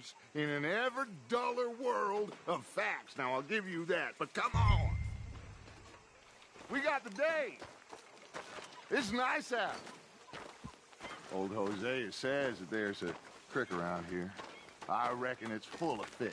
figures in an ever duller world of facts. Now, I'll give you that, but come on. We got the day. It's nice out. Old Hosea says that there's a creek around here. I reckon it's full of fish.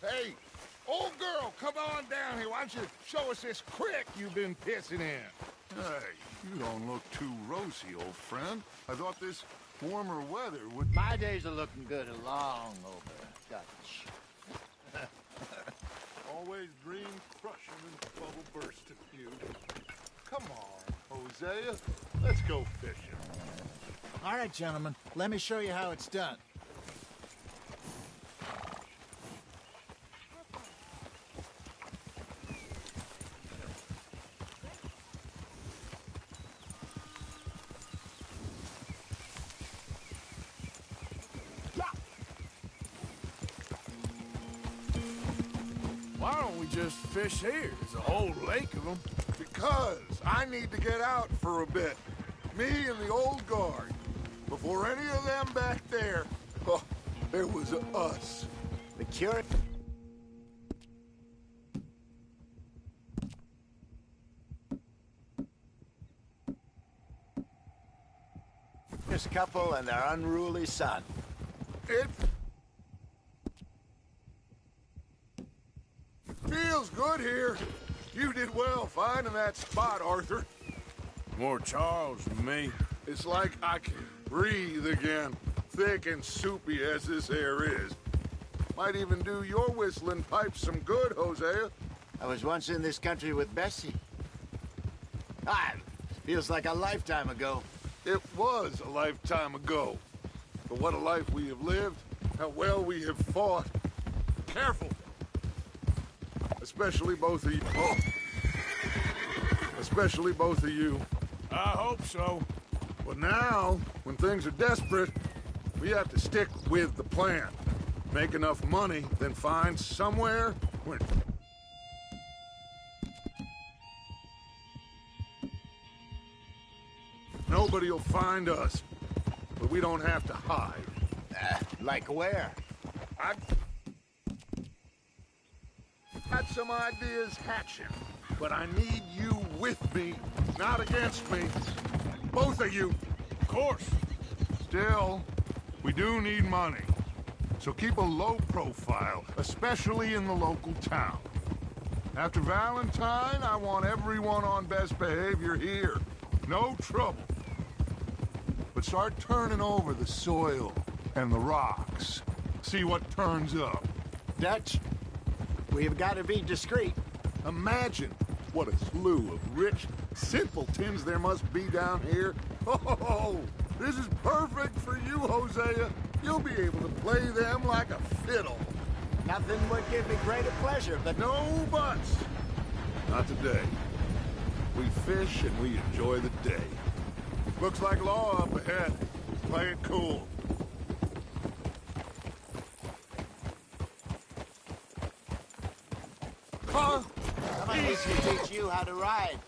Hey, old girl, come on down here. Why don't you show us this creek you've been pissing in? Hey, you don't look too rosy, old friend. I thought this warmer weather would... My days are looking good along over, Dutch. Always dream crushing and bubble bursting you. Come on, Hosea. Let's go fishing. All right, gentlemen. Let me show you how it's done. Why don't we just fish here? There's a whole lake of them. Because I need to get out for a bit. Me and the old guard. Before any of them back there, oh, there was us. The cure... This couple and their unruly son. It feels good here. You did well finding that spot, Arthur. More Charles than me. It's like I can breathe again, thick and soupy as this air is. Might even do your whistling pipes some good, Hosea. I was once in this country with Bessie. Ah, feels like a lifetime ago. It was a lifetime ago. But what a life we have lived, how well we have fought. Careful. Especially both of you. Oh. Especially both of you. I hope so. But now, when things are desperate, we have to stick with the plan. Make enough money, then find somewhere where... Nobody will find us, but we don't have to hide. Like where? I've got some ideas hatching, but I need you with me, not against me. Both of you. Of course. Still, we do need money. So keep a low profile, especially in the local town. After Valentine, I want everyone on best behavior here. No trouble. But start turning over the soil and the rocks. See what turns up. Dutch, we've got to be discreet. Imagine what a slew of rich simpletons there must be down here. Oh, this is perfect for you, Hosea. You'll be able to play them like a fiddle. Nothing would give me greater pleasure, but... No buts. Not today. We fish and we enjoy the day. Looks like law up ahead. Play it cool. Huh? Someone needs to teach you how to ride.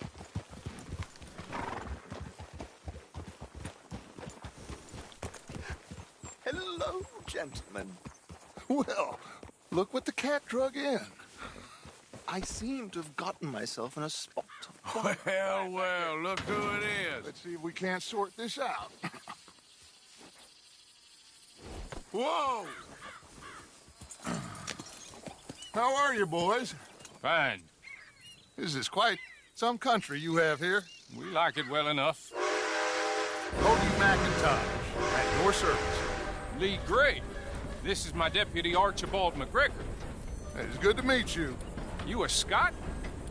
Hello, gentlemen. Well, look what the cat drug in. I seem to have gotten myself in a spot. Well, look who it is. Let's see if we can't sort this out. Whoa! How are you, boys? Fine. This is quite some country you have here. We like it well enough. Cody McIntosh, at your service. Lee Gray. This is my deputy, Archibald McGregor. It's good to meet you. You a Scot?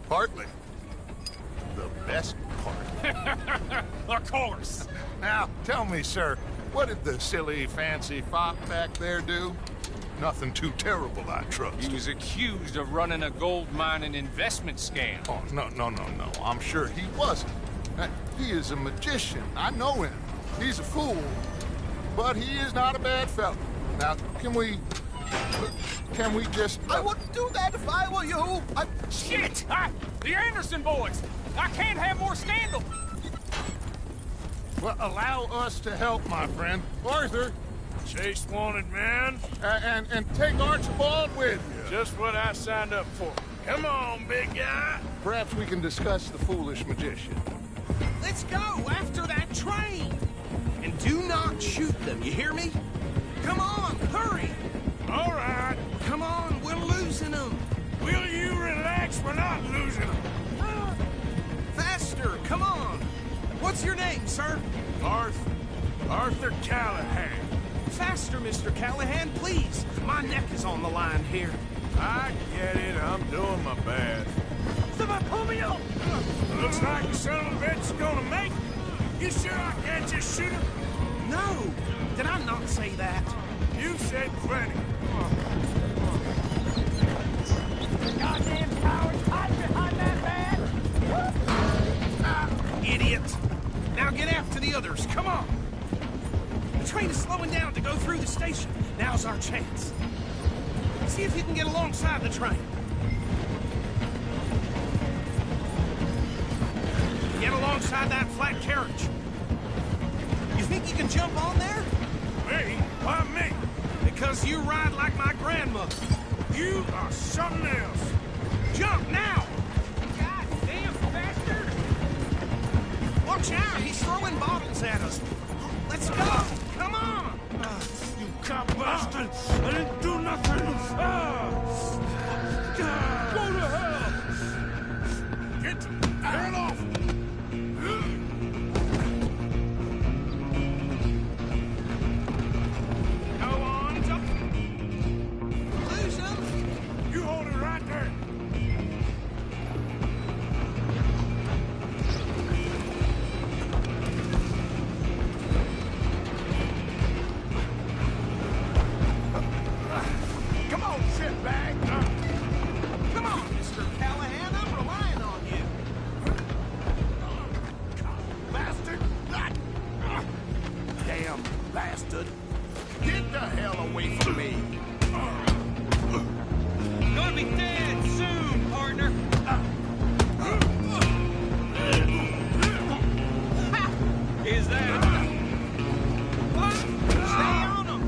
Partly. The best part. Of course. Now, tell me, sir, what did the silly, fancy fop back there do? Nothing too terrible, I trust. He was accused of running a gold mine and investment scam. Oh, no. I'm sure he wasn't. He is a magician. I know him. He's a fool, but he is not a bad fellow. Now, can we just... I wouldn't do that if I were you. Shit! The Anderson boys! I can't have more scandal! Well, allow us to help, my friend. Arthur, Chase wanted man. and take Archibald with you. Just what I signed up for. Come on, big guy. Perhaps we can discuss the foolish magician. Let's go after that train. And do not shoot them, you hear me? Come on, hurry. All right. Come on, we're losing them. Will you relax? We're not losing them. Faster, come on. What's your name, sir? Arthur Callahan. Faster, Mr. Callahan, please. My neck is on the line here. I get it. I'm doing my best. Somebody pull me up. Looks like the son of a bitch is gonna make it. You sure I can't just shoot him? No. Did I not say that? You said plenty. Goddamn cowards hide behind that van! Idiot. Now get after the others. Come on. The train is slowing down to go through the station. Now's our chance. See if you can get alongside the train. Get alongside that flat carriage. You think you can jump on there? Me? Why me? Because you ride like my grandmother. You are something else. Jump now! Goddamn bastard! Watch out! He's throwing bottles at us. Let's go! Come on! You cop bastard! I didn't do nothing! Go to hell! Get off! Go on, jump! Lose him! You hold it right there! Come on, shitbag. Come on, Mr. Callahan, I'm relying on you. Bastard. Damn bastard. Get the hell away from me. Gonna be dead soon, partner. Is that? Stay on him.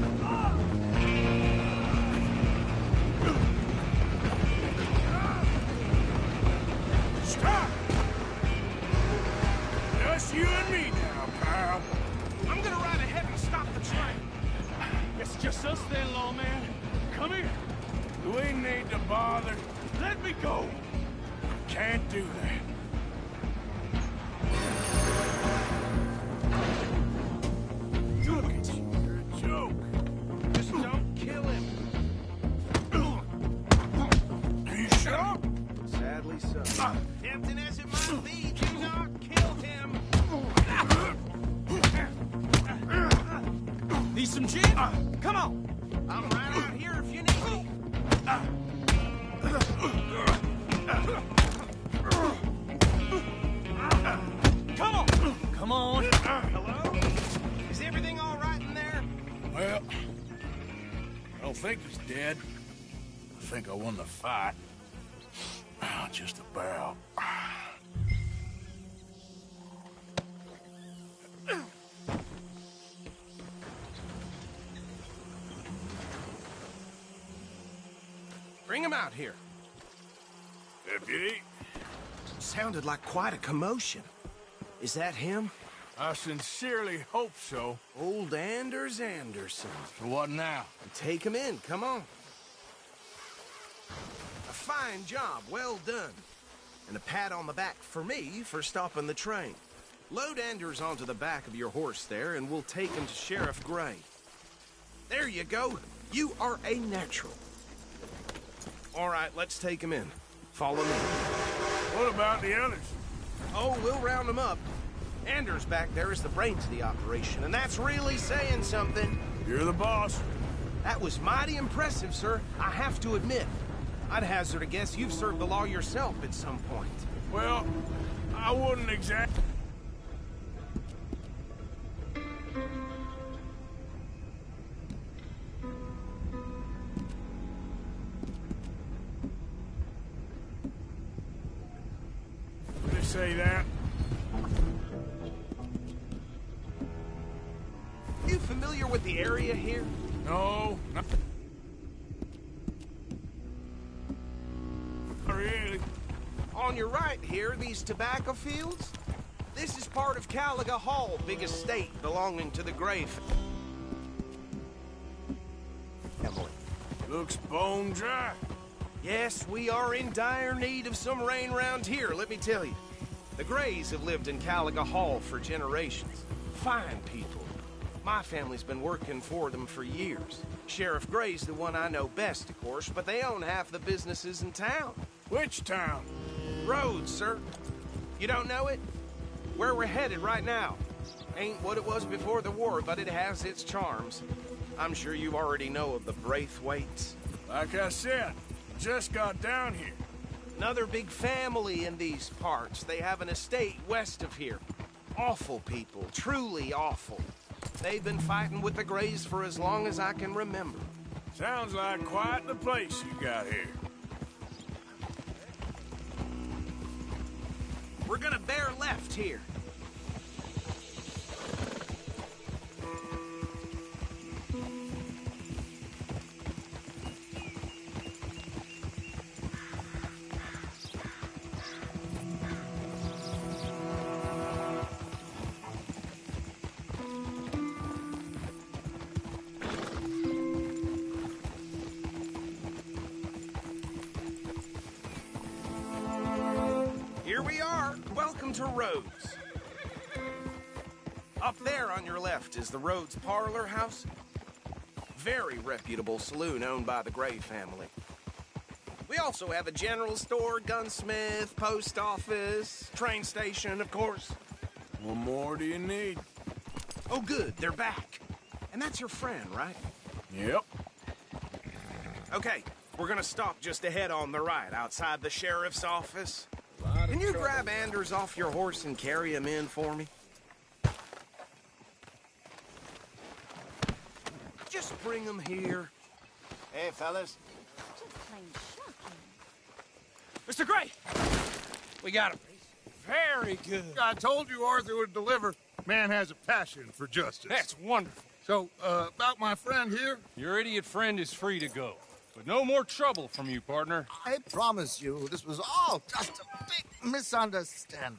Stop! Just you and me now, pal. I'm gonna ride ahead and stop the train. It's just us then, lawman. Come here. We need to bother. Let me go. Can't do that. Look at you. You're a joke. Just don't kill him. Are you sure? Sadly so. Tempting as it might be, do not kill him. Need some gin? Come on. I'm right out here if you need me. Come on. Come on. Hello? Is everything all right in there? Well, I don't think he's dead. I think I won the fight. Just about. Bring him out here. Deputy, Sounded like quite a commotion. Is that him? I sincerely hope so. Old Anders Anderson. So what now? Take him in, come on. A fine job, well done. And a pat on the back for me for stopping the train. Load Anders onto the back of your horse there, and we'll take him to Sheriff Gray. There you go. You are a natural. All right, let's take him in. Follow me. What about the others? Oh, we'll round them up. Anders back there is the brains of the operation, and that's really saying something. You're the boss. That was mighty impressive, sir. I have to admit. I'd hazard a guess you've served the law yourself at some point. Well, I wouldn't exactly. say that. You familiar with the area here? No, not really. On your right here, these tobacco fields? This is part of Caliga Hall, big estate belonging to the Gray family. Looks bone dry. Yes, we are in dire need of some rain round here, let me tell you. The Grays have lived in Caliga Hall for generations. Fine people. My family's been working for them for years. Sheriff Gray's the one I know best, of course, but they own half the businesses in town. Which town? Rhodes, sir. You don't know it? Where we're headed right now. Ain't what it was before the war, but it has its charms. I'm sure you already know of the Braithwaites. Like I said, just got down here. Another big family in these parts. They have an estate west of here. Awful people, truly awful. They've been fighting with the Grays for as long as I can remember. Sounds like quite the place you got here. We're gonna bear left here. Here we are. Welcome to Rhodes. Up there on your left is the Rhodes Parlor House. Very reputable saloon owned by the Gray family. We also have a general store, gunsmith, post office, train station, of course. What more do you need? Oh, good. They're back. And that's your friend, right? Yep. Okay, we're gonna stop just ahead on the right, outside the sheriff's office. Can you grab Anders off your horse and carry him in for me? Just bring him here. Hey, fellas. Just plain shocking. Mr. Gray! We got him. Very good. I told you Arthur would deliver. Man has a passion for justice. That's wonderful. So, about my friend here? Your idiot friend is free to go. But no more trouble from you, partner. I promise you, this was all just a big misunderstanding.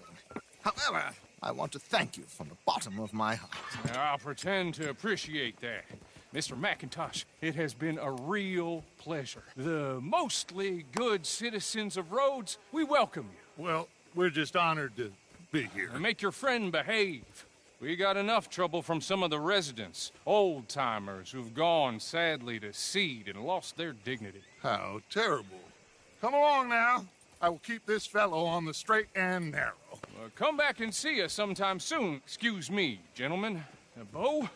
However, I want to thank you from the bottom of my heart. Now, I'll pretend to appreciate that. Mr. McIntosh, it has been a real pleasure. The mostly good citizens of Rhodes, we welcome you. Well, we're just honored to be here. And make your friend behave. We got enough trouble from some of the residents, old-timers who've gone, sadly, to seed and lost their dignity. How terrible. Come along now. I will keep this fellow on the straight and narrow. Come back and see us sometime soon. Excuse me, gentlemen. Bo,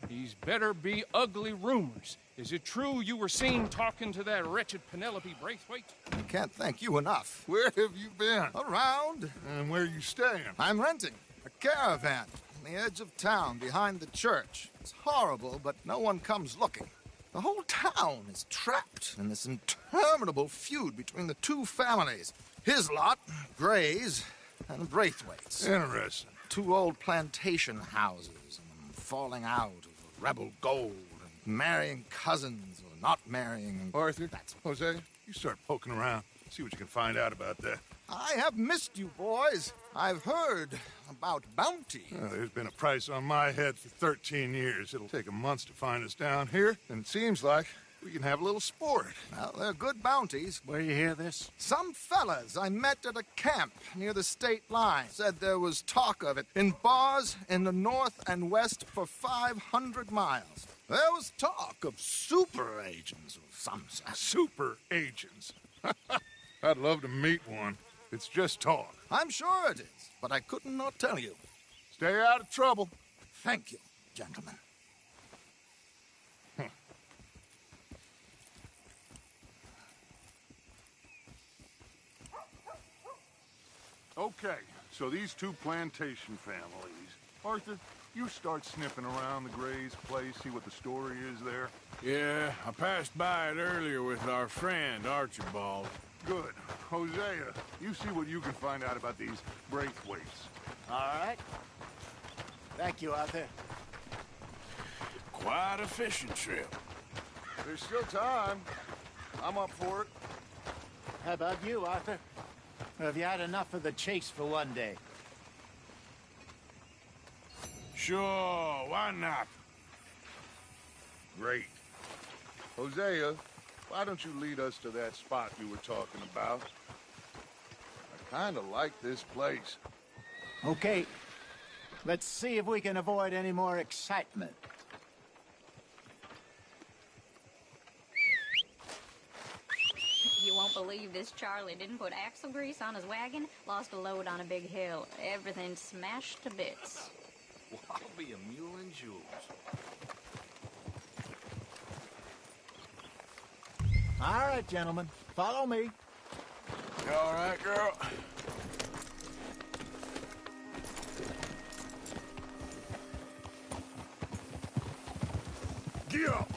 these better be ugly rumors. Is it true you were seen talking to that wretched Penelope Braithwaite? I can't thank you enough. Where have you been? Around, And where you staying? I'm renting a caravan on the edge of town behind the church. It's horrible, but no one comes looking. The whole town is trapped in this interminable feud between the two families. His lot, Gray's, and Braithwaite's. Interesting. Two old plantation houses, and falling out of rebel gold, and marrying cousins or not marrying. Arthur, Jose, you start poking around. See what you can find out about that. I have missed you, boys. I've heard about bounty. There's been a price on my head for 13 years. It'll take a month to find us down here, and it seems like we can have a little sport. Well, they're good bounties. Where you hear this? Some fellas I met at a camp near the state line said there was talk of it in bars in the north and west for 500 miles. There was talk of super agents of some sort. Super agents. I'd love to meet one. It's just talk. I'm sure it is, but I couldn't not tell you. Stay out of trouble. Thank you, gentlemen. Okay, so these two plantation families. Arthur, you start sniffing around the Gray's place, see what the story is there. Yeah, I passed by it earlier with our friend, Archibald. Good. Hosea, you see what you can find out about these Braithwaites. All right. Thank you, Arthur. Quite a fishing trip. There's still time. I'm up for it. How about you, Arthur? Or have you had enough of the chase for one day? Sure, why not? Great. Hosea, why don't you lead us to that spot you were talking about? I kind of like this place. Okay. Let's see if we can avoid any more excitement. You won't believe this Charlie didn't put axle grease on his wagon, lost a load on a big hill. Everything smashed to bits. Well, I'll be a mule and jewels. All right, gentlemen. Follow me. You all right, girl? Gil!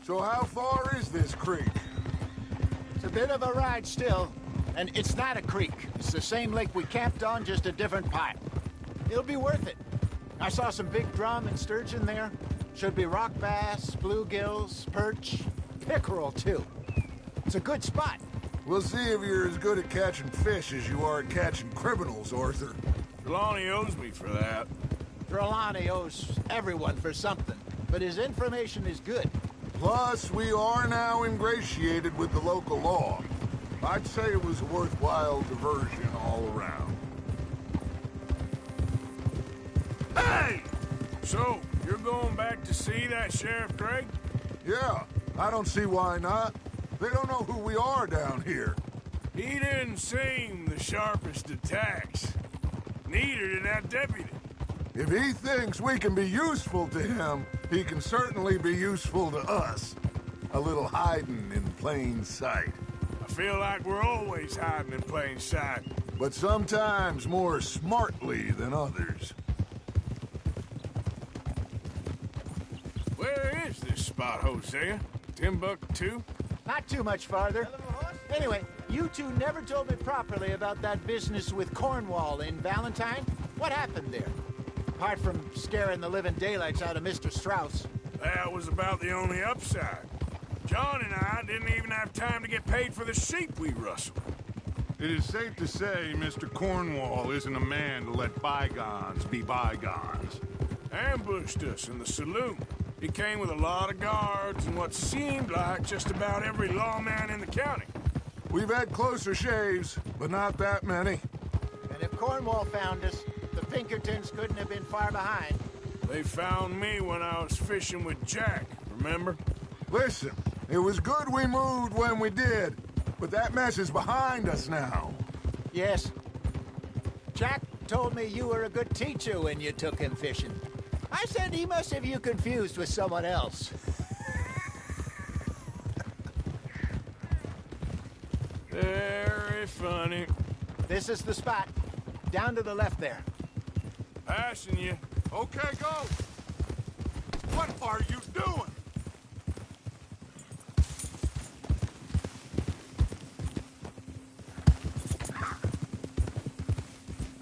So how far is this creek? It's a bit of a ride still, and it's not a creek. It's the same lake we camped on, just a different part. It'll be worth it. I saw some big drum and sturgeon there. Should be rock bass, bluegills, perch, pickerel, too. It's a good spot. We'll see if you're as good at catching fish as you are at catching criminals, Arthur. Trelawney owes me for that. Trelawney owes everyone for something, but his information is good. Plus, we are now ingratiated with the local law. I'd say it was a worthwhile diversion all around. Hey! So, you're going back to see that Sheriff Gray? Yeah, I don't see why not. They don't know who we are down here. He didn't seem the sharpest of tacks. Neither did that deputy. If he thinks we can be useful to him, he can certainly be useful to us. A little hiding in plain sight. I feel like we're always hiding in plain sight. But sometimes more smartly than others. Where is this spot, Hosea? Timbuktu? Not too much farther. Anyway, you two never told me properly about that business with Cornwall in Valentine. What happened there? Apart from scaring the living daylights out of Mr. Strauss. That was about the only upside. John and I didn't even have time to get paid for the sheep we rustled. It is safe to say Mr. Cornwall isn't a man to let bygones be bygones. Ambushed us in the saloon. He came with a lot of guards and what seemed like just about every lawman in the county. We've had closer shaves, but not that many. And if Cornwall found us, the Pinkertons couldn't have been far behind. They found me when I was fishing with Jack, remember? Listen, it was good we moved when we did, but that mess is behind us now. Yes. Jack told me you were a good teacher when you took him fishing. I said he must have you confused with someone else. Very funny. This is the spot. Down to the left there. Passing you. Okay, go! What are you doing?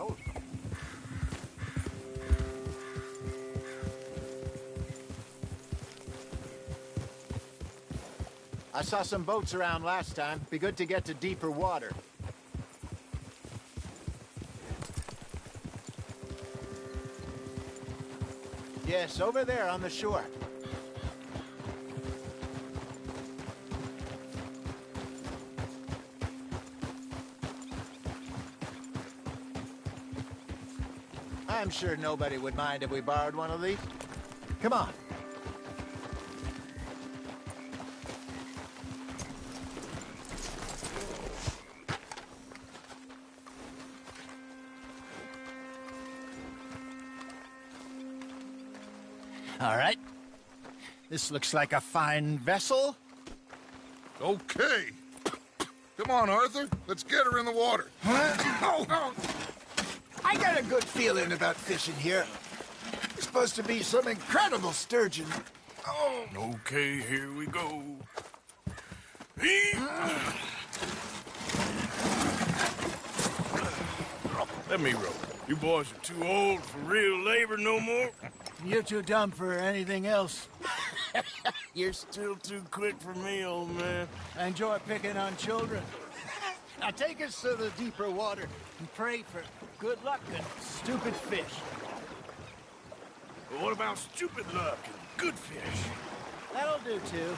Oh. I saw some boats around last time. Be good to get to deeper water. Yes, over there on the shore. I'm sure nobody would mind if we borrowed one of these. Come on. All right. This looks like a fine vessel. Okay. Come on, Arthur. Let's get her in the water. Oh. I got a good feeling about fishing here. It's supposed to be some incredible sturgeon. Oh. Okay, here we go. Let me rope. You boys are too old for real labor no more. You're too dumb for anything else. You're still too quick for me, old man. I enjoy picking on children. Now take us to the deeper water and pray for good luck and stupid fish. But what about stupid luck and good fish? That'll do, too.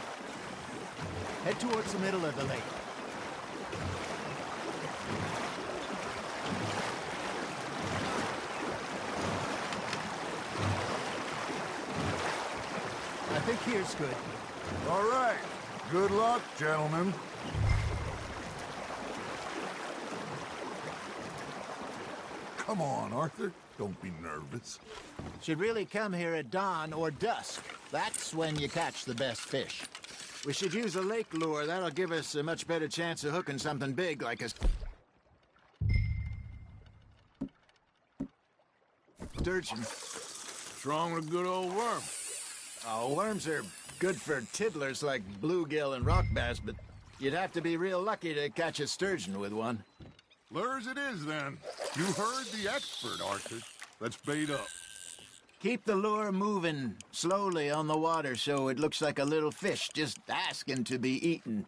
Head towards the middle of the lake. I think here's good. All right. Good luck, gentlemen. Come on, Arthur. Don't be nervous. Should really come here at dawn or dusk. That's when you catch the best fish. We should use a lake lure. That'll give us a much better chance of hooking something big like a sturgeon. What's wrong with a good old worm? Oh, worms are good for tiddlers like bluegill and rock bass, but you'd have to be real lucky to catch a sturgeon with one. Lures it is, then. You heard the expert, Arthur. Let's bait up. Keep the lure moving slowly on the water so it looks like a little fish just asking to be eaten.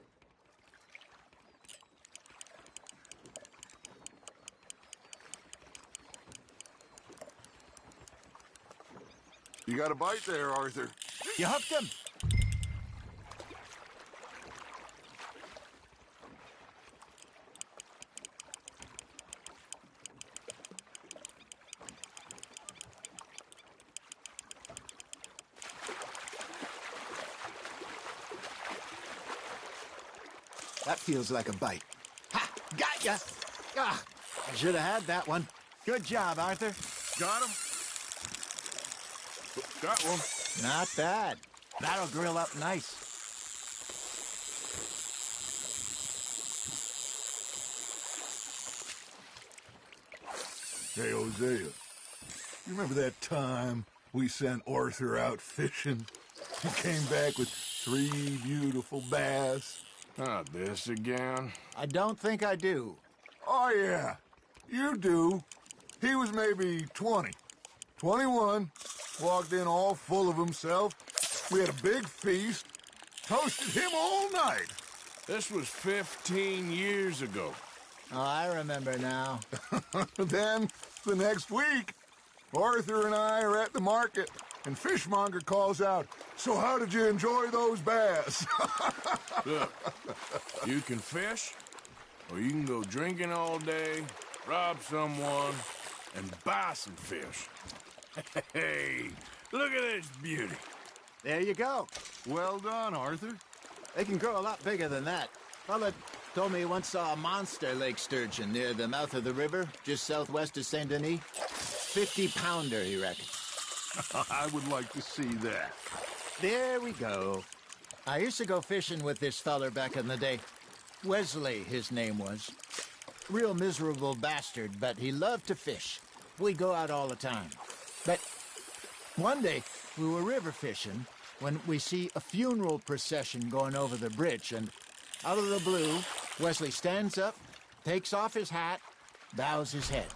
You got a bite there, Arthur. You hooked him. That feels like a bite. Ha! Got ya! Ah, I should have had that one. Good job, Arthur. Got him? Got one. Not bad. That'll grill up nice. Hey, Hosea. You remember that time we sent Arthur out fishing? He came back with 3 beautiful bass. Not this again. I don't think I do. Oh, yeah. You do. He was maybe 20. 21. Walked in all full of himself. We had a big feast. Toasted him all night. This was 15 years ago. Oh, I remember now. Then, the next week, Arthur and I are at the market, and Fishmonger calls out, "So how did you enjoy those bass?" Look, you can fish, or you can go drinking all day, rob someone, and buy some fish. Hey, look at this beauty. There you go. Well done, Arthur. They can grow a lot bigger than that. Fella told me he once saw a monster lake sturgeon near the mouth of the river, just southwest of Saint Denis. 50-pounder, he reckons. I would like to see that. There we go. I used to go fishing with this feller back in the day. Wesley, his name was. Real miserable bastard, but he loved to fish. We'd go out all the time. But one day, we were river fishing when we see a funeral procession going over the bridge, and out of the blue, Wesley stands up, takes off his hat, bows his head.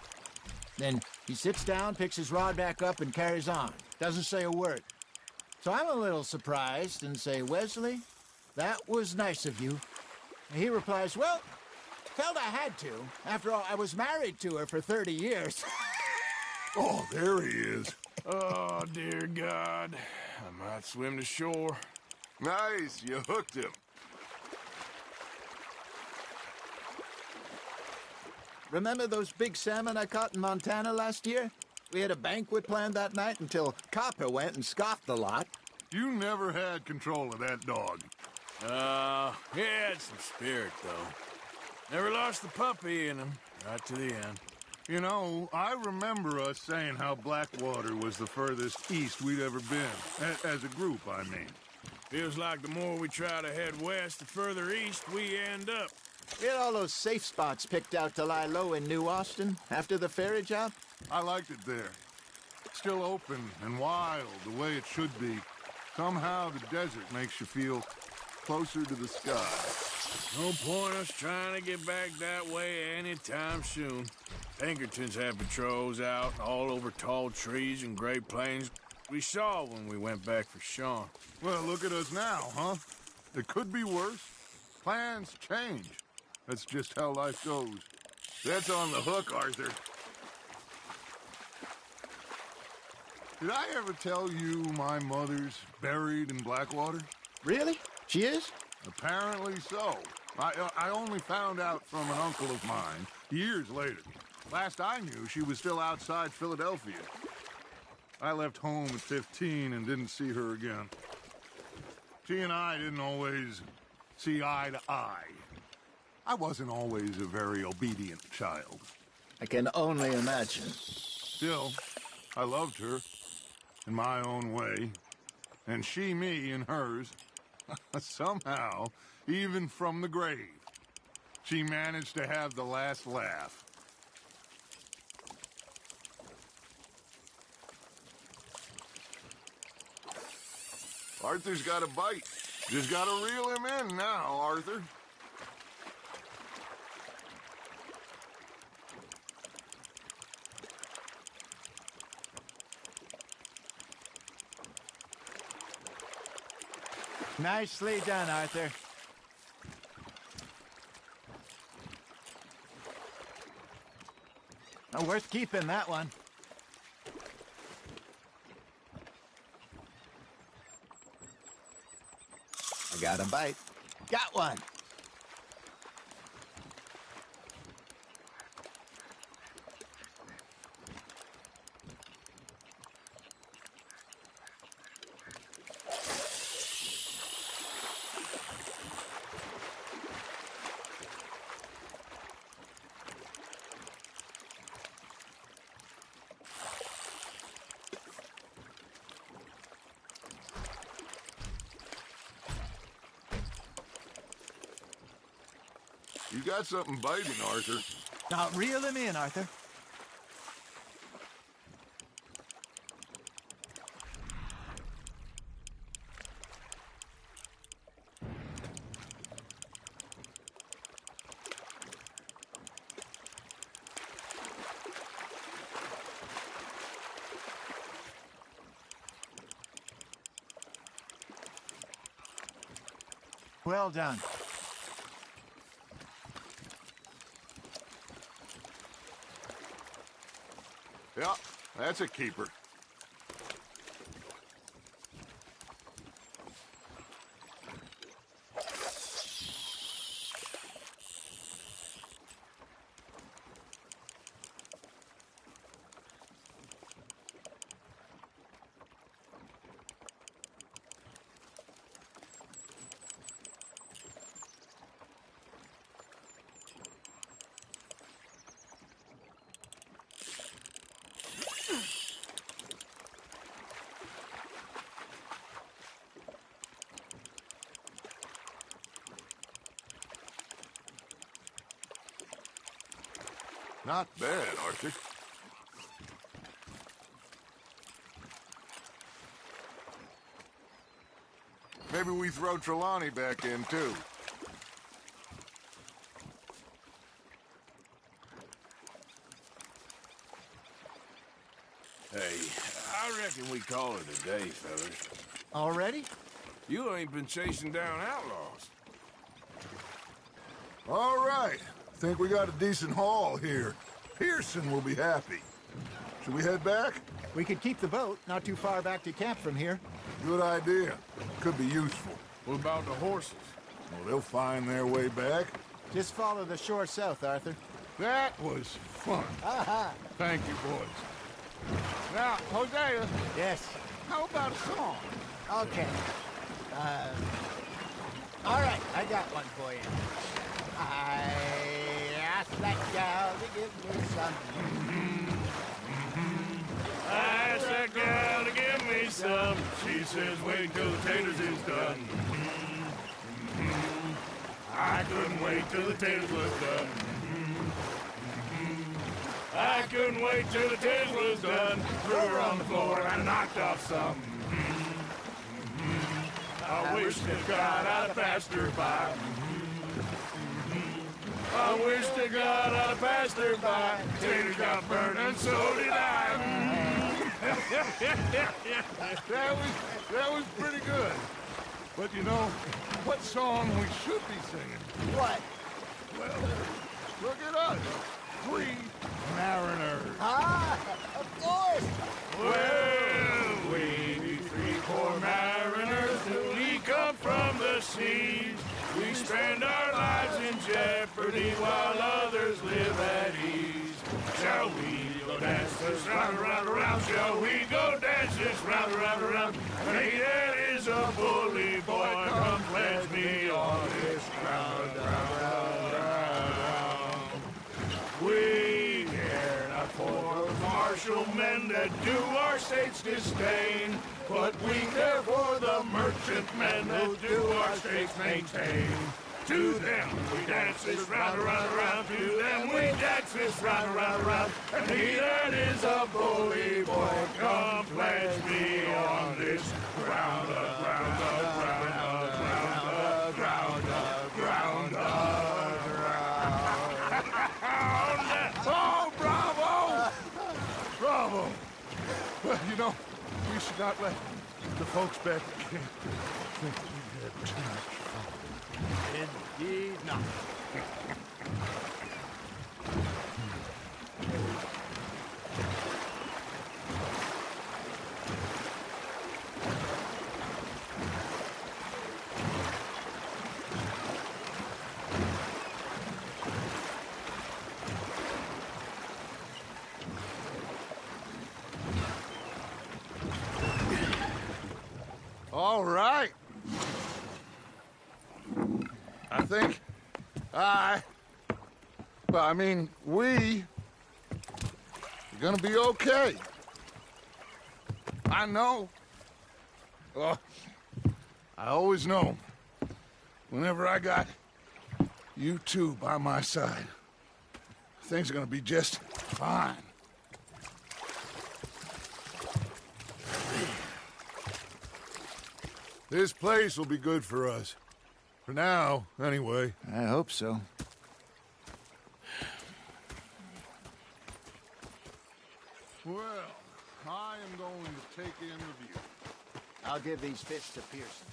Then he sits down, picks his rod back up, and carries on. Doesn't say a word. So I'm a little surprised and say, "Wesley, that was nice of you." And he replies, "Well, felt I had to. After all, I was married to her for 30 years. Oh, there he is. Oh, dear God. I might swim to shore. Nice, you hooked him. Remember those big salmon I caught in Montana last year? We had a banquet planned that night until Copper went and scoffed the lot. You never had control of that dog. He had some spirit, though. Never lost the puppy in him, right to the end. You know, I remember us saying how Blackwater was the furthest east we'd ever been. As a group, I mean. Feels like the more we try to head west, the further east we end up. We had all those safe spots picked out to lie low in New Austin after the ferry job. I liked it there. Still open and wild, the way it should be. Somehow the desert makes you feel closer to the sky. No point us trying to get back that way anytime soon. Pinkertons had patrols out all over tall trees and Great Plains. We saw when we went back for Sean. Well, look at us now, huh? It could be worse. Plans change. That's just how life goes. That's on the hook, Arthur. Did I ever tell you my mother's buried in Blackwater? Really? She is? Apparently so. I only found out from an uncle of mine years later. Last I knew, she was still outside Philadelphia. I left home at 15 and didn't see her again. She and I didn't always see eye to eye. I wasn't always a very obedient child. I can only imagine. Still, I loved her in my own way, and she me in hers. Somehow, even from the grave, she managed to have the last laugh. Arthur's got a bite. Just gotta reel him in now, Arthur. Nicely done, Arthur. Oh, worth keeping, that one. I got a bite. Got one. You got something biting, Arthur. Now reel him in, Arthur. Well done. Yeah, that's a keeper. Not bad, Arthur. Maybe we throw Trelawney back in, too. Hey, I reckon we call it a day, fellas. Already? You ain't been chasing down outlaws. All right. Think we got a decent haul here. Pearson will be happy. Should we head back? We could keep the boat not too far back to camp from here. Good idea. Could be useful. What about the horses? Well, they'll find their way back. Just follow the shore south, Arthur. That was fun. Aha! Thank you, boys. Now, Hosea, Yes. how about a song? Okay. All right, I got one for you. I asked that gal to give me some. I asked that girl to give me some. She says, wait till the taters is done. I couldn't wait till the taters was done. I couldn't wait till the taters was done. Threw her on the floor and knocked off some. I wish that God I'd passed her by. I wish to God I'd passed her by. Taters got burned and so did I. That was pretty good. But you know, what song we should be singing? What? Well, look at us. 3 mariners. Ah, of course. Well, we be 3 poor mariners newly come from the seas. We spend our lives in jeopardy while others live at ease. Shall we go dance this round, around, around? Shall we go dance this round, around, around? Hey, that is a bully boy. Come pledge me on this ground, We care not for martial men that do our state's disdain, but we care for the merchant men that do our state's maintain. To them we dance this round, around, around. To them we dance this round, around, around. And he that is a bully boy, come pledge me on this ground, ground, ground, ground, ground, ground, Oh, bravo! Bravo! Well, you know, we should not let the folks back at camp think we had too much fun. Indeed not. All right. I think we are gonna be okay. I know. Well, I always know. Whenever I got you two by my side, things are gonna be just fine. This place will be good for us. For now, anyway. I hope so. Well, I am going to take in the view. I'll give these fish to Pearson.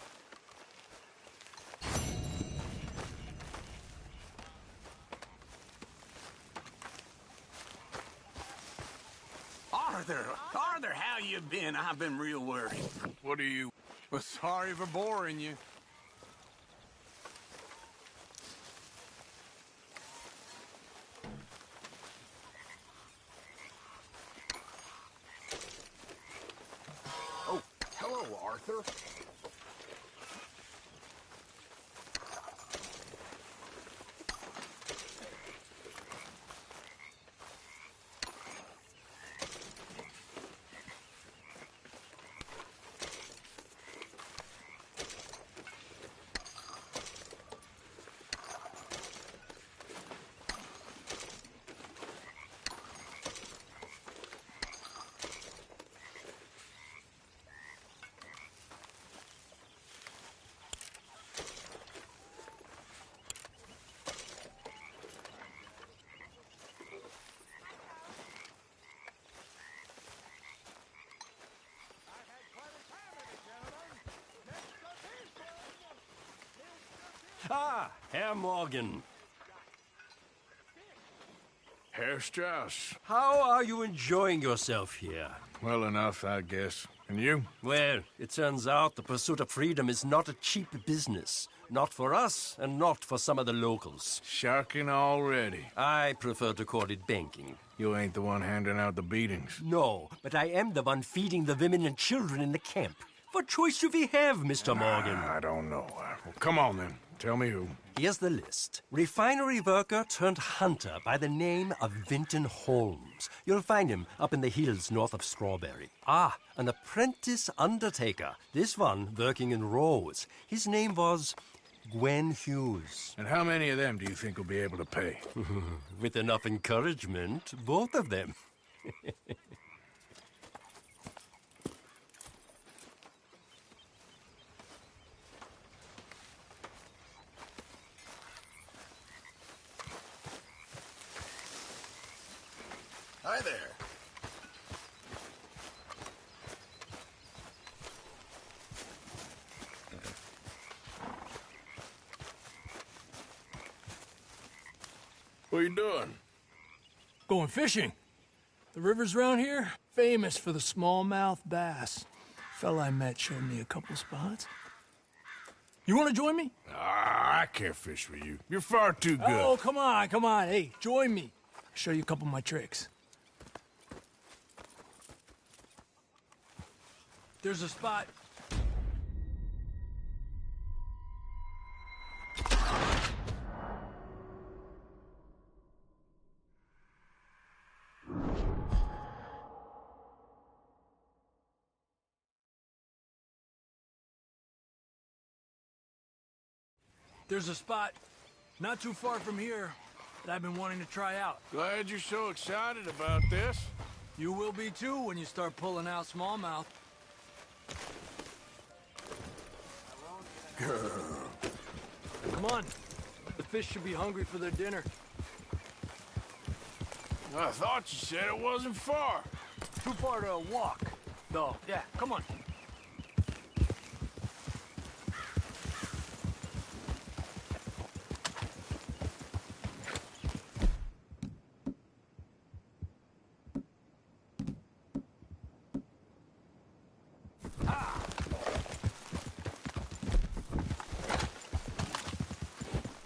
Arthur, how you been? I've been real worried. What are you? Well, sorry for boring you. Oh, hello, Arthur. Ah, Herr Morgan. Herr Strauss. How are you enjoying yourself here? Well enough, I guess. And you? Well, it turns out the pursuit of freedom is not a cheap business. Not for us, and not for some of the locals. Sharking already. I prefer to call it banking. You ain't the one handing out the beatings. No, but I am the one feeding the women and children in the camp. What choice do we have, Mr. Morgan? I don't know. Well, come on, then. Tell me who. Here's the list. Refinery worker turned hunter by the name of Vinton Holmes. You'll find him up in the hills north of Strawberry. Ah, an apprentice undertaker. This one working in Rose. His name was Gwen Hughes. And how many of them do you think will be able to pay? With enough encouragement, both of them. Hi there. What are you doing? Going fishing. The rivers around here, famous for the smallmouth bass. Fella I met showed me a couple spots. You want to join me? Ah, I can't fish with you. You're far too good. Oh, come on, come on. Hey, join me. I'll show you a couple of my tricks. There's a spot. There's a spot not too far from here that I've been wanting to try out. Glad you're so excited about this. You will be too when you start pulling out smallmouth. Girl. Come on. The fish should be hungry for their dinner. I thought you said it wasn't far. Too far to walk, though. Yeah, come on.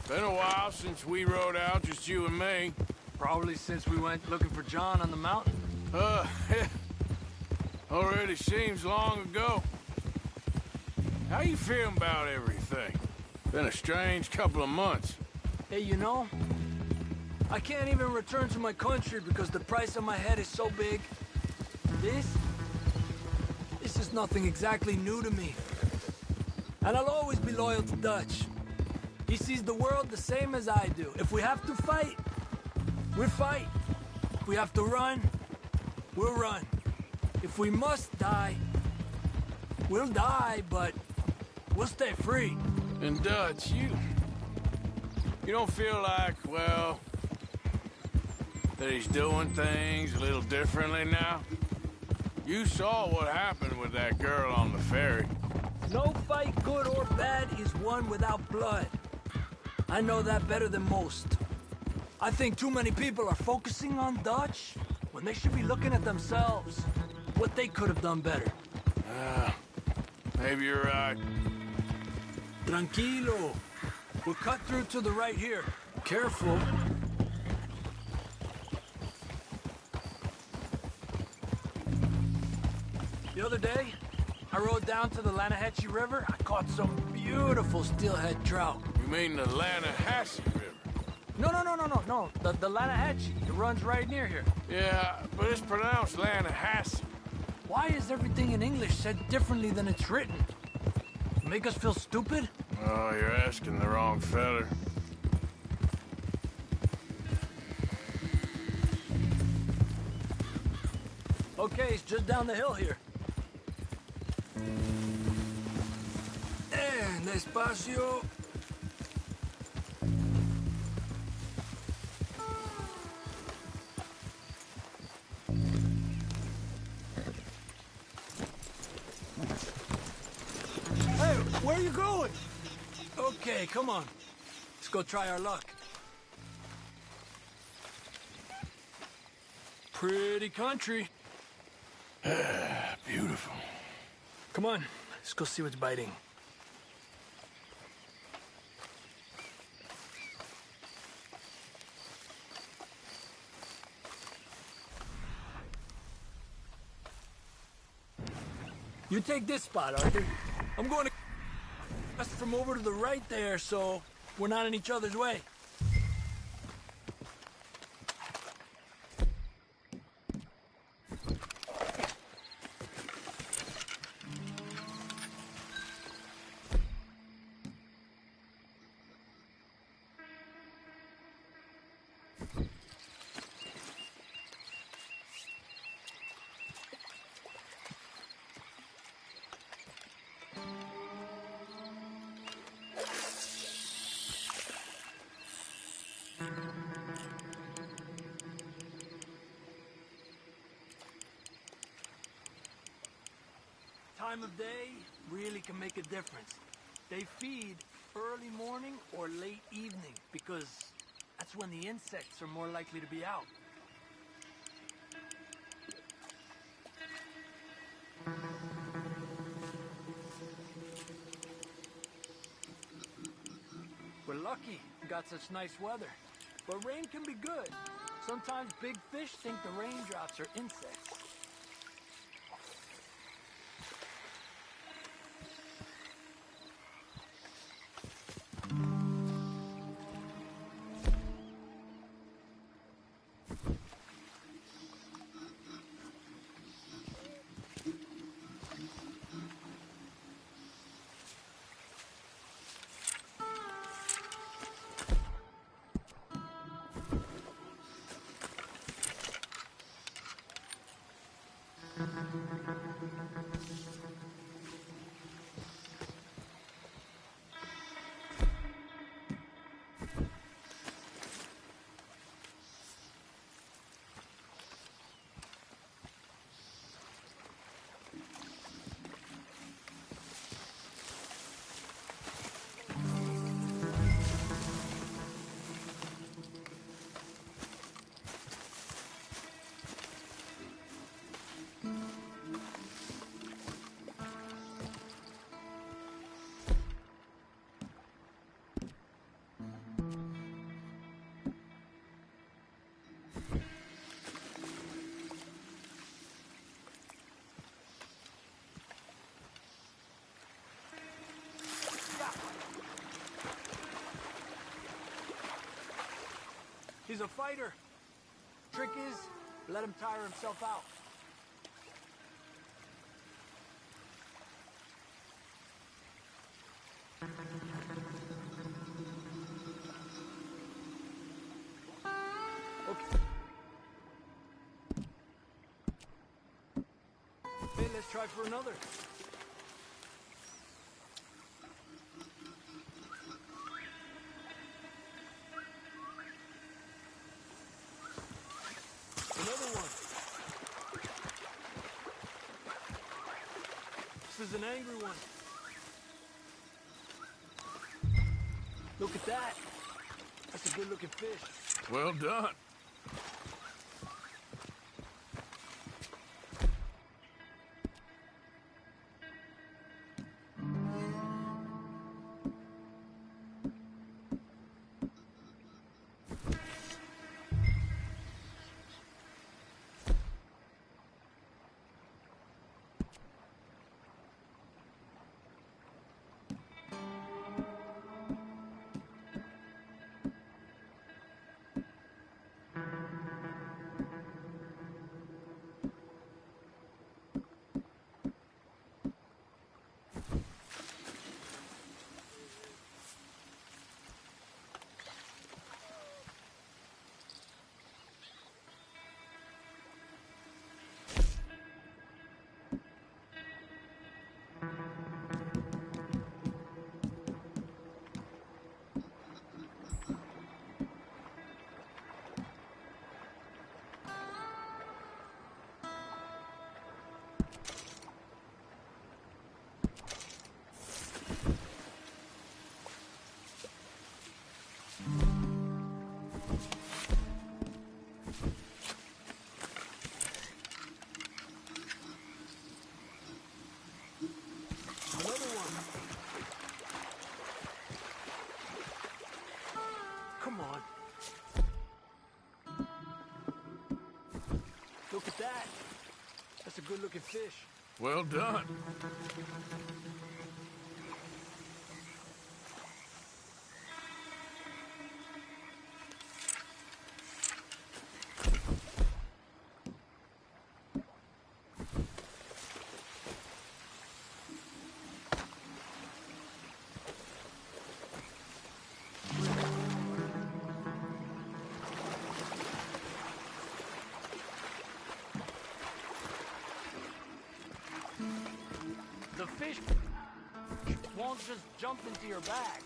Been a while since we rode out, just you and me. Probably since we went looking for John on the mountain. Already seems long ago. How you feeling about everything? Been a strange couple of months. Hey, you know, I can't even return to my country because the price on my head is so big. This is nothing exactly new to me. And I'll always be loyal to Dutch. He sees the world the same as I do. If we have to fight, we'll fight. If we have to run, we'll run. If we must die, we'll die, but we'll stay free. And Dutch, you don't feel like, well, that he's doing things a little differently now? You saw what happened with that girl on the ferry. No fight, good or bad, is won without blood. I know that better than most. I think too many people are focusing on Dutch when they should be looking at themselves, what they could have done better. Maybe you're right. Tranquilo. We'll cut through to the right here. Careful. The other day, I rode down to the Lanahatchee River. I caught some beautiful steelhead trout. You mean the Lanahatchee River? No. The Lanahatchee. It runs right near here. Yeah, but it's pronounced Lanahatchee. Why is everything in English said differently than it's written? Make us feel stupid? Oh, you're asking the wrong feller. Okay, it's just down the hill here. And despacio. Hey, where are you going? Okay, come on. Let's go try our luck. Pretty country. Beautiful. Come on, let's go see what's biting. You take this spot, Arthur. I'm going to just from over to the right there, so we're not in each other's way. time of day really can make a difference. They feed early morning or late evening because that's when the insects are more likely to be out. We're lucky we got such nice weather. But rain can be good. Sometimes big fish think the raindrops are insects. He's a fighter. Trick is, let him tire himself out. Okay. Hey, let's try for another. Another one. This is an angry one. Look at that. That's a good-looking fish. Well done. Come on. Look at that. That's a good-looking fish. Well done. The fish won't just jump into your bag.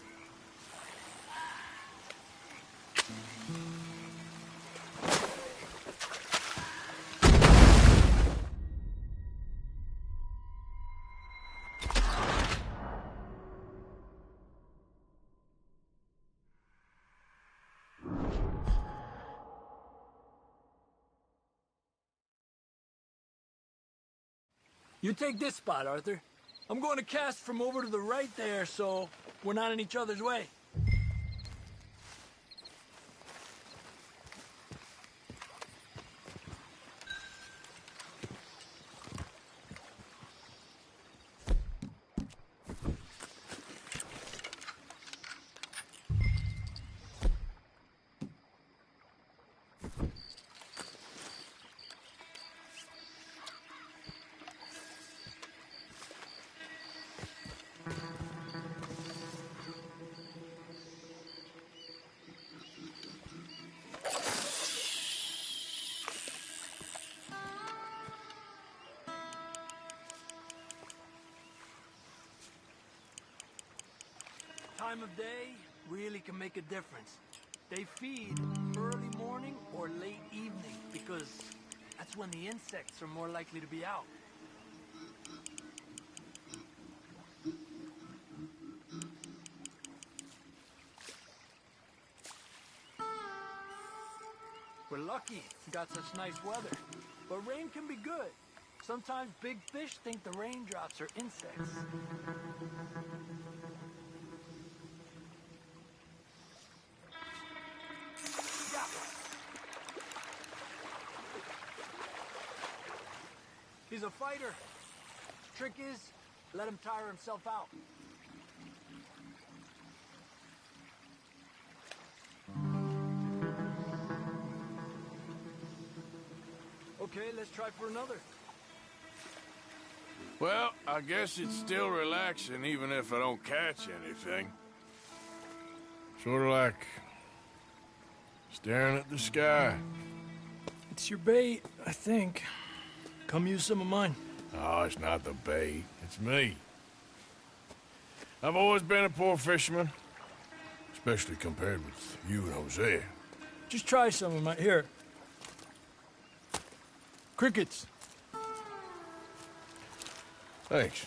You take this spot, Arthur. I'm going to cast from over to the right there, so we're not in each other's way. Time of day really can make a difference. They feed early morning or late evening because that's when the insects are more likely to be out. We're lucky we got such nice weather, but rain can be good. Sometimes big fish think the raindrops are insects. He's a fighter. Trick is, let him tire himself out. Okay, let's try for another. Well, I guess it's still relaxing even if I don't catch anything. Sort of like staring at the sky. It's your bait, I think. Come use some of mine. Oh, it's not the bait. It's me. I've always been a poor fisherman. Especially compared with you and Hosea. Just try some of mine. Here. Crickets. Thanks.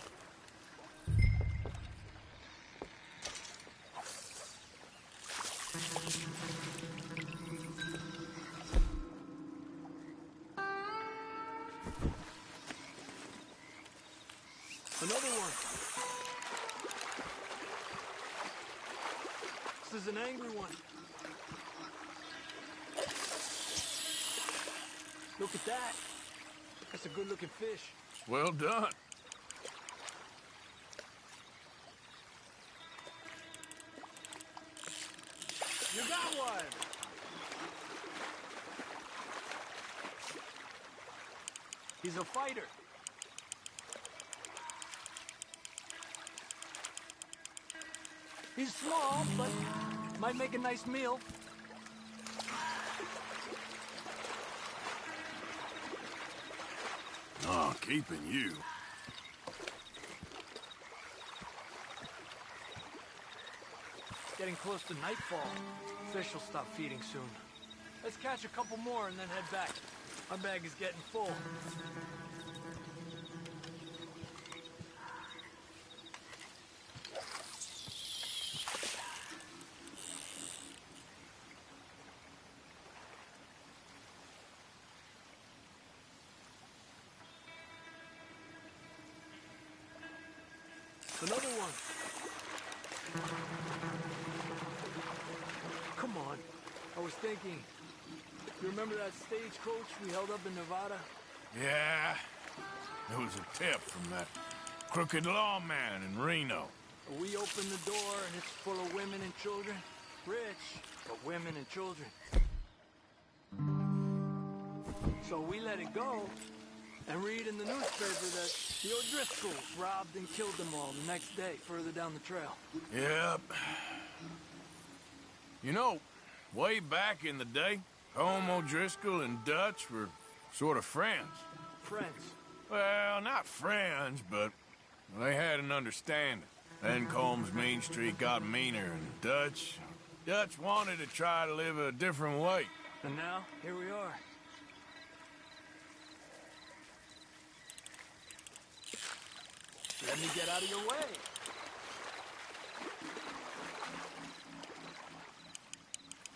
Another one. This is an angry one. Look at that. That's a good-looking fish. Well done. You got one! He's a fighter. He's small, but might make a nice meal. Oh, keeping you. Getting close to nightfall. Fish will stop feeding soon. Let's catch a couple more and then head back. Our bag is getting full. Another one. Come on. I was thinking, you remember that stagecoach we held up in Nevada? Yeah. There was a tip from that crooked lawman in Reno. We opened the door and it's full of women and children. Rich, but women and children. So we let it go and read in the newspaper that the O'Driscolls robbed and killed them all the next day further down the trail. Yep. You know, way back in the day, Colm O'Driscoll and Dutch were sort of friends. Friends? Well, not friends, but they had an understanding. Then Colm's Main Street got meaner, and Dutch wanted to try to live a different way. And now, here we are. Let me get out of your way.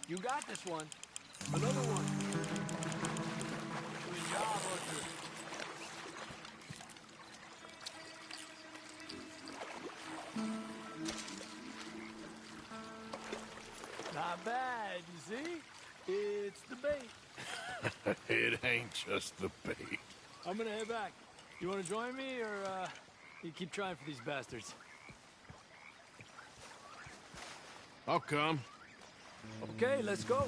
You got this one. Another one. Good job, Arthur. Not bad, you see? It's the bait. It ain't just the bait. I'm gonna head back. You wanna join me, or, you keep trying for these bastards? I'll come. Okay, let's go.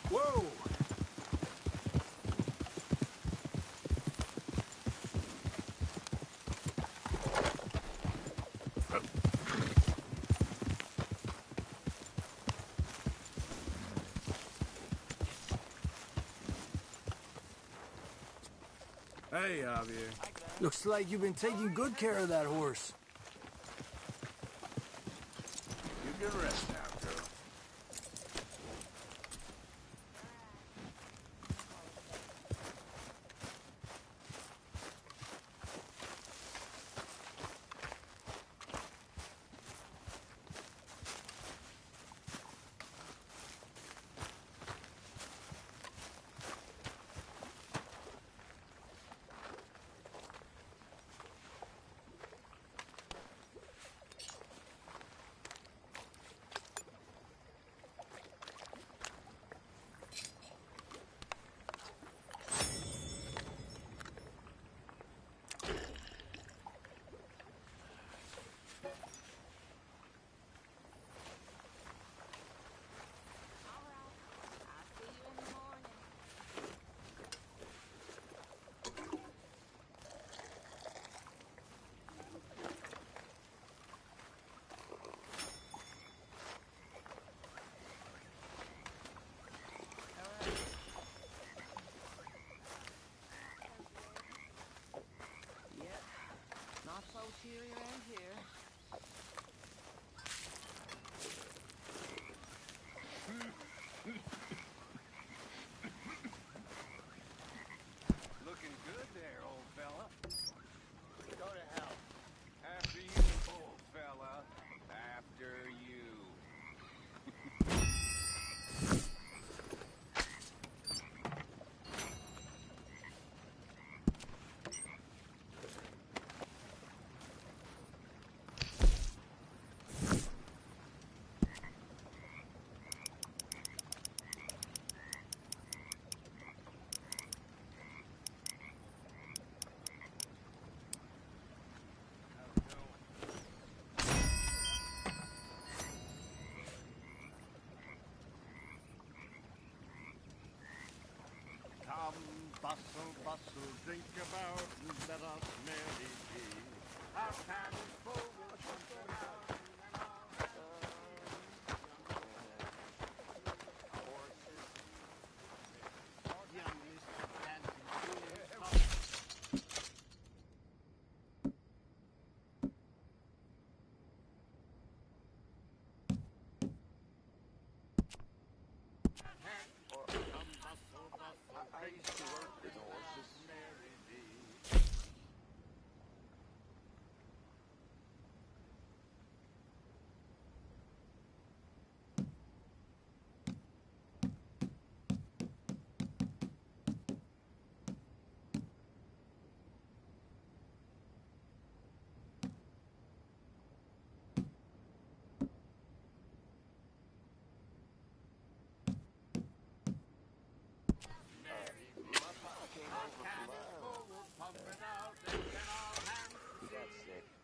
Whoa! Hey, Javier. Looks like you've been taking good care of that horse. You can rest now, girl. Not so cheery around here. Looking good there, old fella. Go to hell. After you, old fella. After you. Come, bustle, bustle, drink about, and let us merry be. Our town is full with something out, and all that horses, youngest dancing fools. I used to work with horses.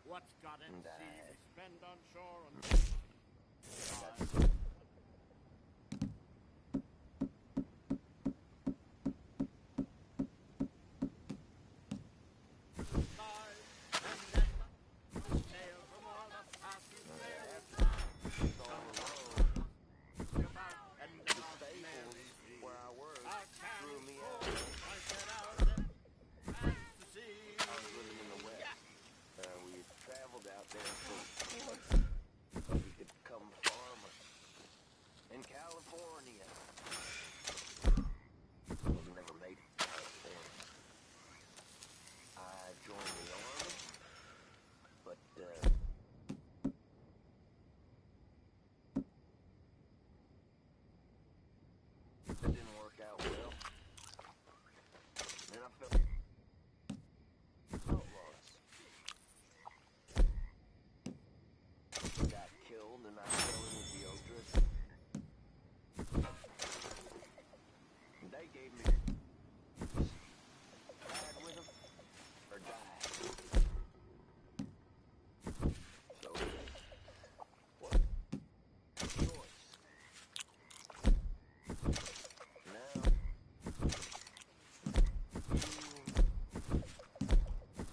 What's got in sea we spend on shore and where I work drew me out. I set out and passed the sea. I was living in the West. That didn't work out well. Then I felt outlaws. Got killed and I fell in with the Odras. They gave me ride with them or die. So what choice? Now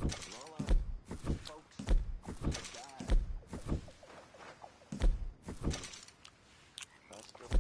and all our folks have died. I still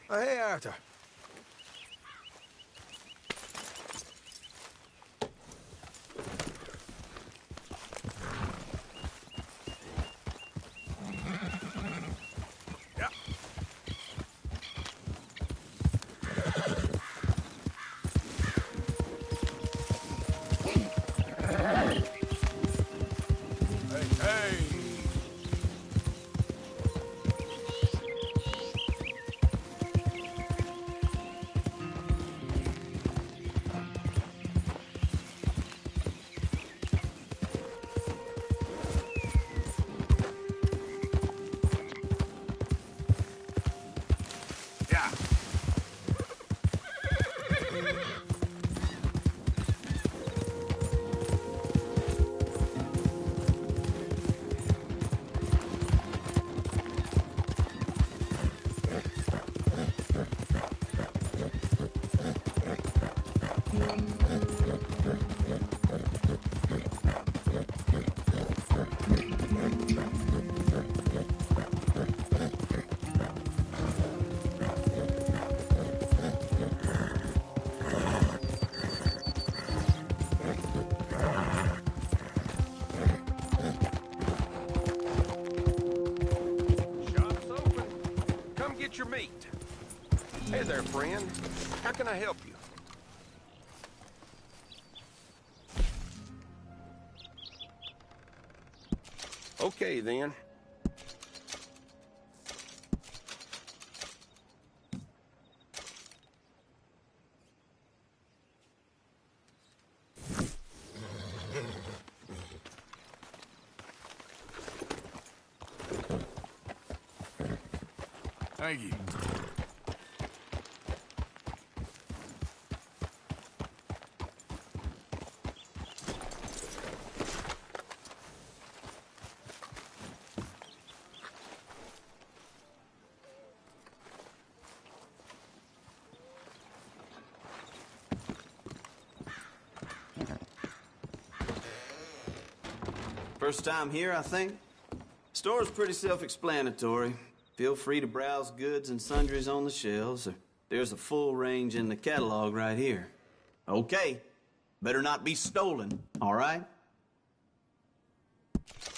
Hey, Arthur. Shop's open. Come get your meat. Hey there, friend. How can I help you? Okay, then. Thank you. First time here, I think. Store's pretty self-explanatory. Feel free to browse goods and sundries on the shelves. There's a full range in the catalog right here. Okay, better not be stolen, all right?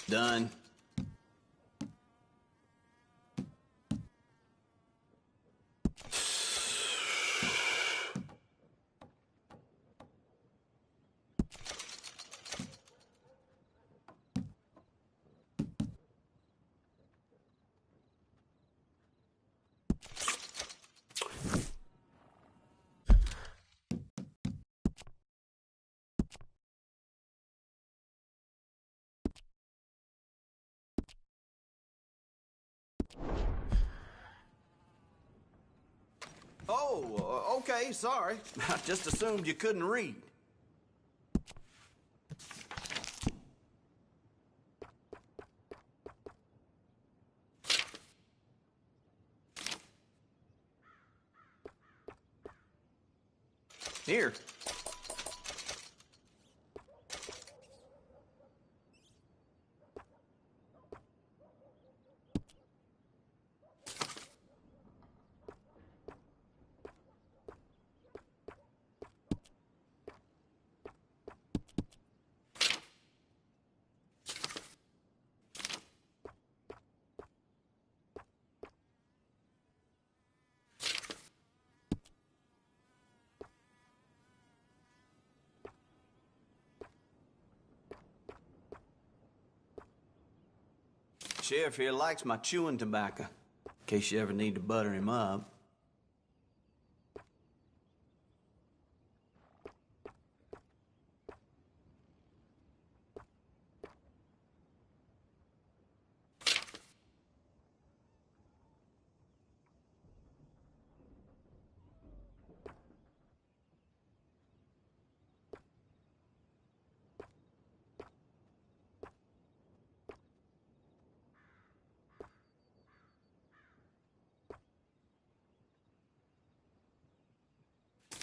Done. Oh, okay, sorry. I just assumed you couldn't read. Here. Sheriff here likes my chewing tobacco, in case you ever need to butter him up.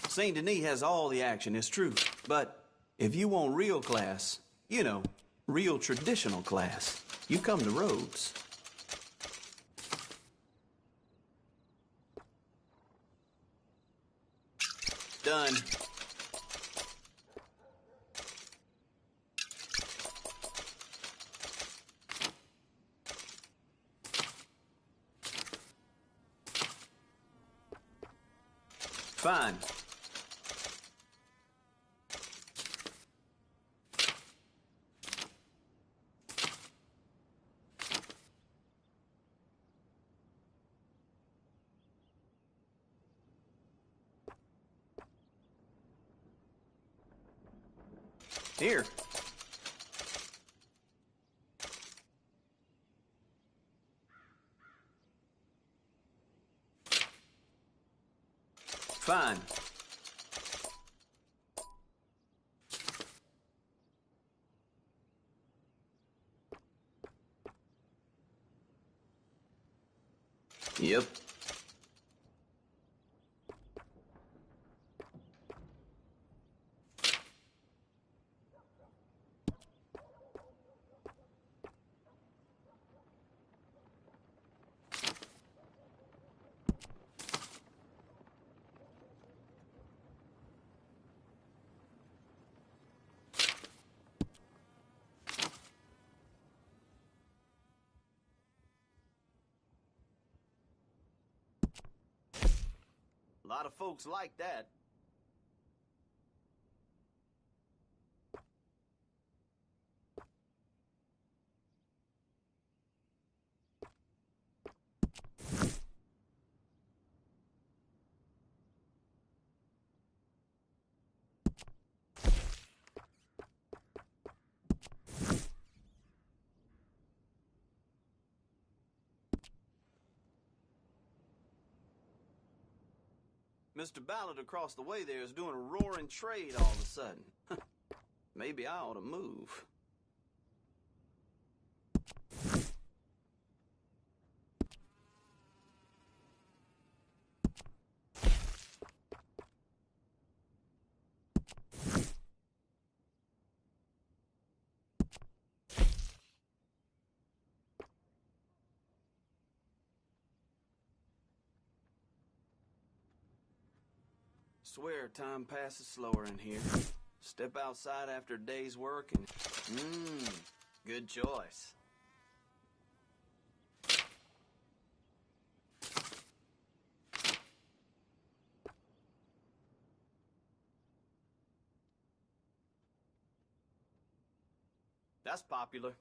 St. Denis has all the action, it's true. But if you want real class, you know, real traditional class, you come to Rhodes. Done. Fine. Here. Fine. Yep. A lot of folks like that. Mr. Ballard across the way there is doing a roaring trade all of a sudden. Maybe I ought to move. Swear time passes slower in here. Step outside after a day's work and... good choice. That's popular.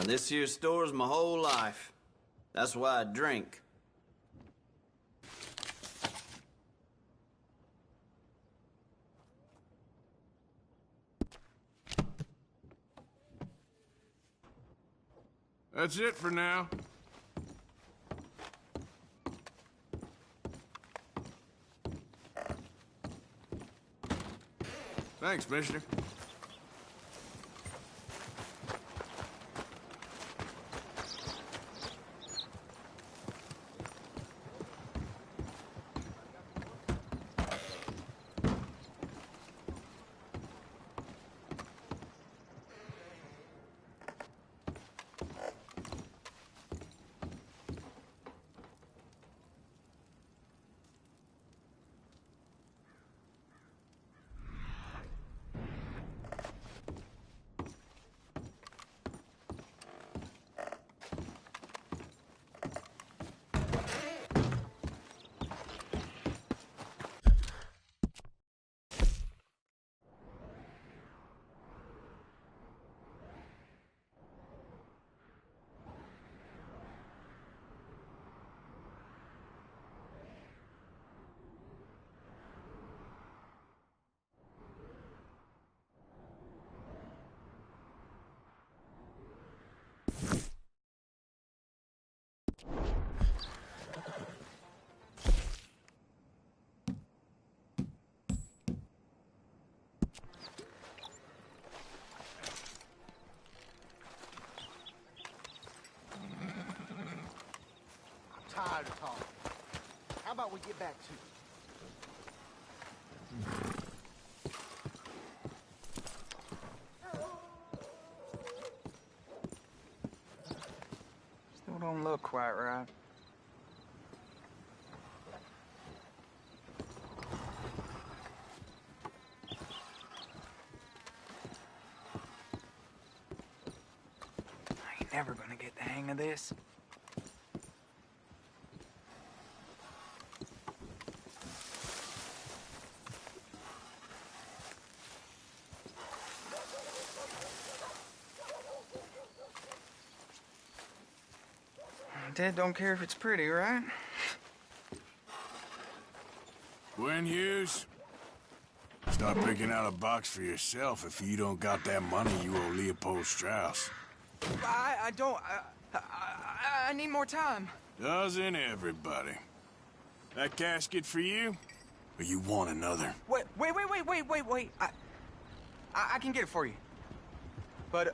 This here store's my whole life. That's why I drink. That's it for now. Thanks, mister. Tired of talking. How about we get back to it? Still don't look quite right. I ain't never gonna get the hang of this. Dad don't care if it's pretty, right? Gwen Hughes, start picking out a box for yourself if you don't got that money you owe Leopold Strauss. I don't... I need more time. Doesn't everybody? That casket for you? Or you want another? Wait. I can get it for you. But,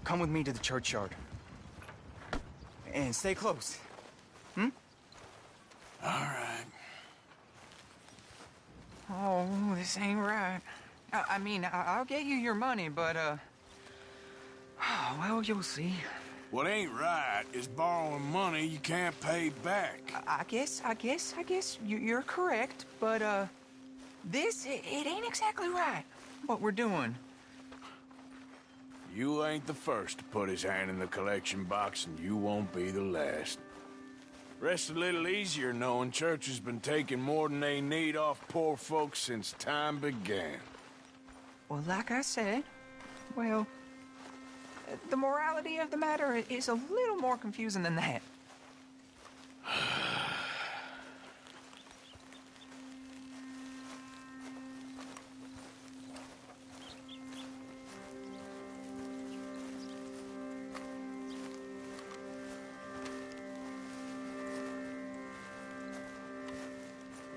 come with me to the churchyard. And stay close. Hmm? All right. Oh, this ain't right. I mean, I'll get you your money, but, well, you'll see. What ain't right is borrowing money you can't pay back. I guess you're correct, but, it ain't exactly right, what we're doing. You ain't the first to put his hand in the collection box, and you won't be the last. Rests a little easier knowing church has been taking more than they need off poor folks since time began. Well, like I said, well, the morality of the matter is a little more confusing than that.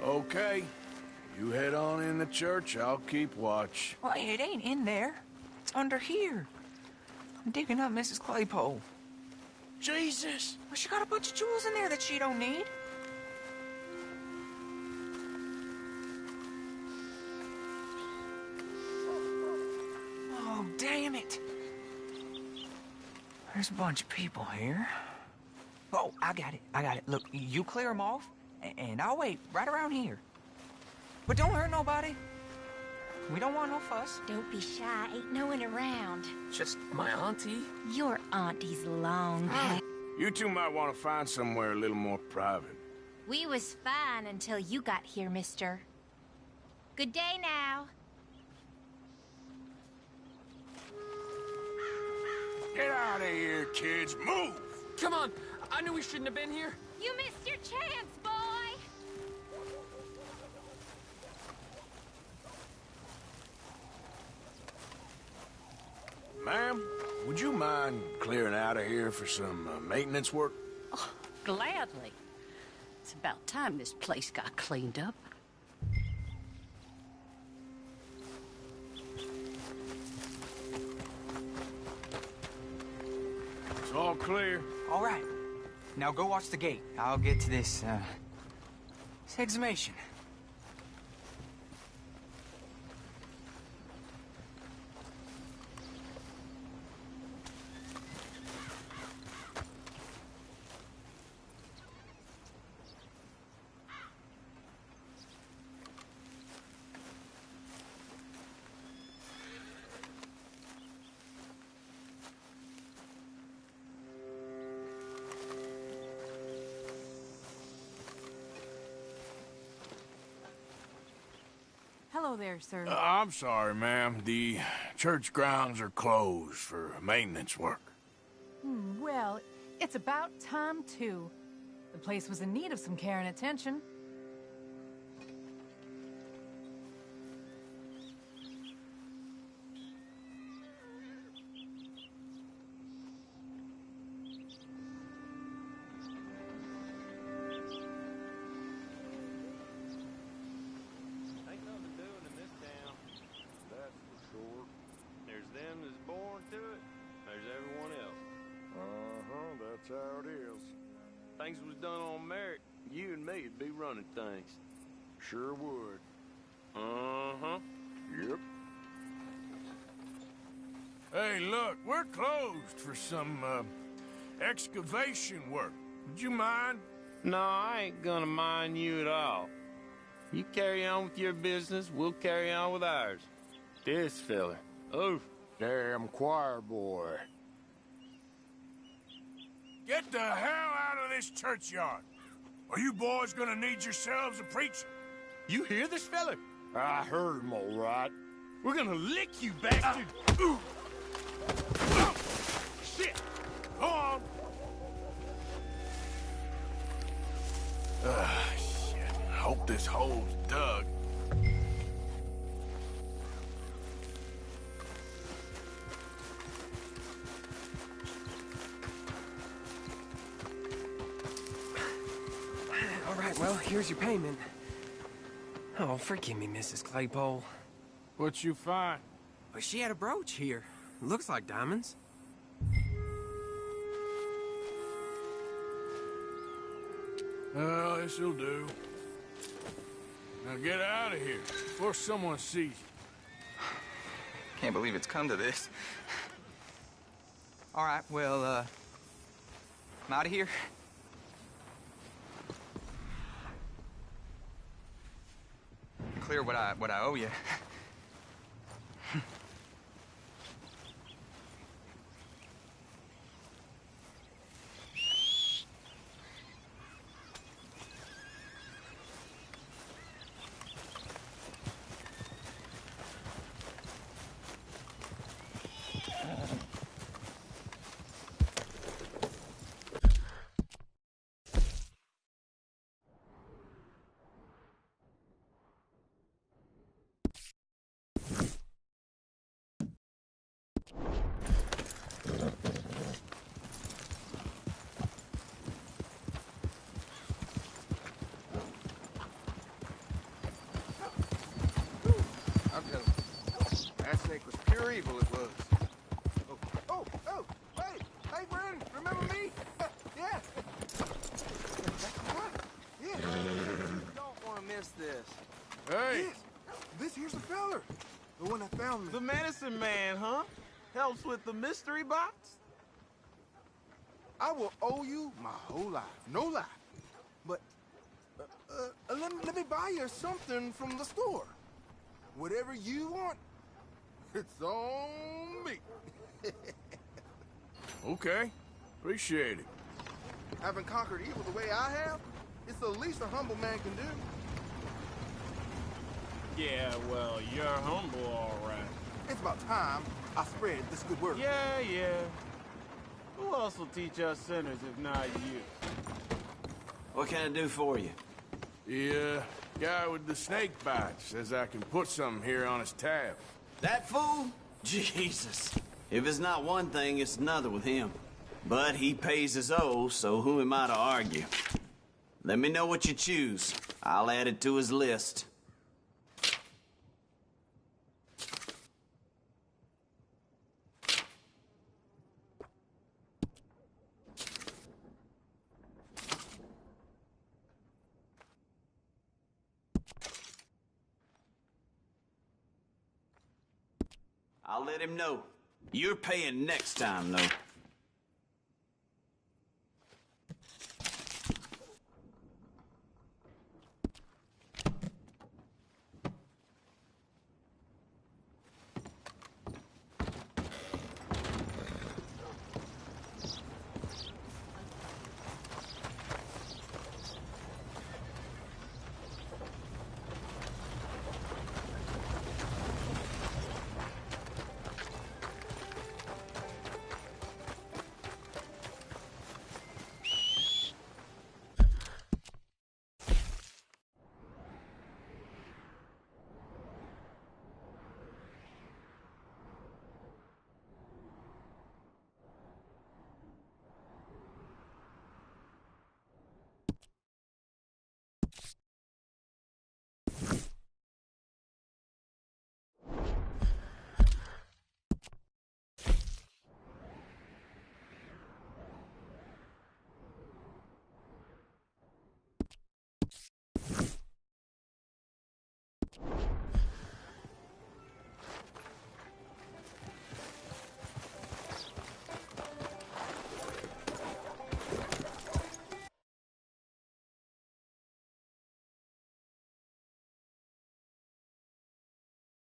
Okay. You head on in the church, I'll keep watch. Well, it ain't in there. It's under here. I'm digging up Mrs. Claypole. Jesus! Well, she got a bunch of jewels in there that she don't need. Oh, damn it. There's a bunch of people here. Oh, I got it. Look, you clear them off, and I'll wait right around here. But don't hurt nobody. We don't want no fuss. Don't be shy. Ain't no one around. Just my auntie. Your auntie's long past. You two might want to find somewhere a little more private. We was fine until you got here, mister. Good day now. Get out of here, kids. Move! Come on. I knew we shouldn't have been here. You missed your chance, boy. Ma'am, would you mind clearing out of here for some maintenance work? Oh, gladly. It's about time this place got cleaned up. It's all clear. All right. Now go watch the gate. I'll get to this exhumation. Hello there, sir. I'm sorry, ma'am. The church grounds are closed for maintenance work. Well, it's about time, too. The place was in need of some care and attention. Ain't nothing doing in this town. That's for sure. There's them that's born to it. There's everyone else. That's how it is. Things was done on merit. You and me'd be running things. Sure would. Uh-huh. Yep. Hey, look, we're closed for some, excavation work. Would you mind? No, I ain't gonna mind you at all. You carry on with your business, we'll carry on with ours. This fella. Oh, Damn choir boy. Get the hell out of this churchyard. Are you boys gonna need yourselves a preacher? you hear this fella? I heard him all right. We're gonna lick you, bastard! Shit! Go on! Shit. I hope this hole's dug. All right, well, here's your payment. Oh, forgive me, Mrs. Claypole. What you find? Well, she had a brooch here. Looks like diamonds. Well, this'll do. Now get out of here before someone sees you. Can't believe it's come to this. All right, well, I'm out of here. Clear what I owe you. Pure evil it was. Oh, hey, friend, remember me? Yeah. Yeah. You don't want to miss this. Hey. This here's the feller. The one that found me. The medicine man, huh? Helps with the mystery box? I will owe you my whole life. No lie. But, let me buy you something from the store. Whatever you want, it's on me. Okay. Appreciate it. Having conquered evil the way I have, it's the least a humble man can do. Yeah, well, you're humble, all right. It's about time I spread this good word. Yeah. Who else will teach us sinners if not you? What can I do for you? The guy with the snake bite says I can put something here on his tab. That fool? Jesus. If it's not one thing, it's another with him. But he pays his owe, so who am I to argue? Let me know what you choose. I'll add it to his list. I'll let him know. You're paying next time, though.